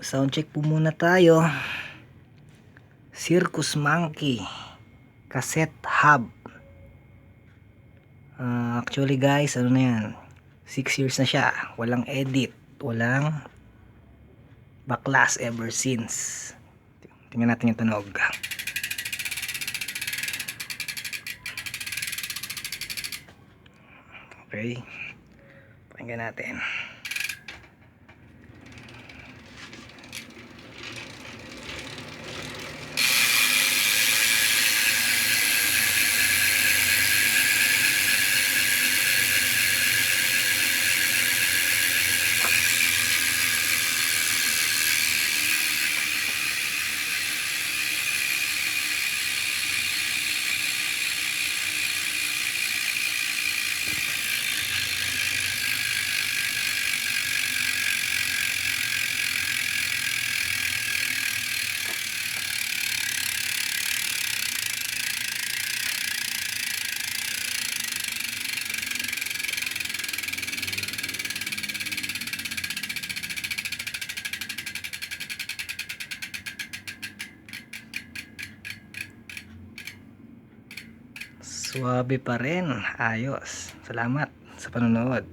Sound check po muna tayo. Circus Monkey cassette hub. Actually guys, ano na yan, 6 years na siya. Walang edit, walang backlash ever since. Tingnan natin yung tunog. Okay, pakinggan natin. Swabe pa rin. Ayos. Salamat sa panonood.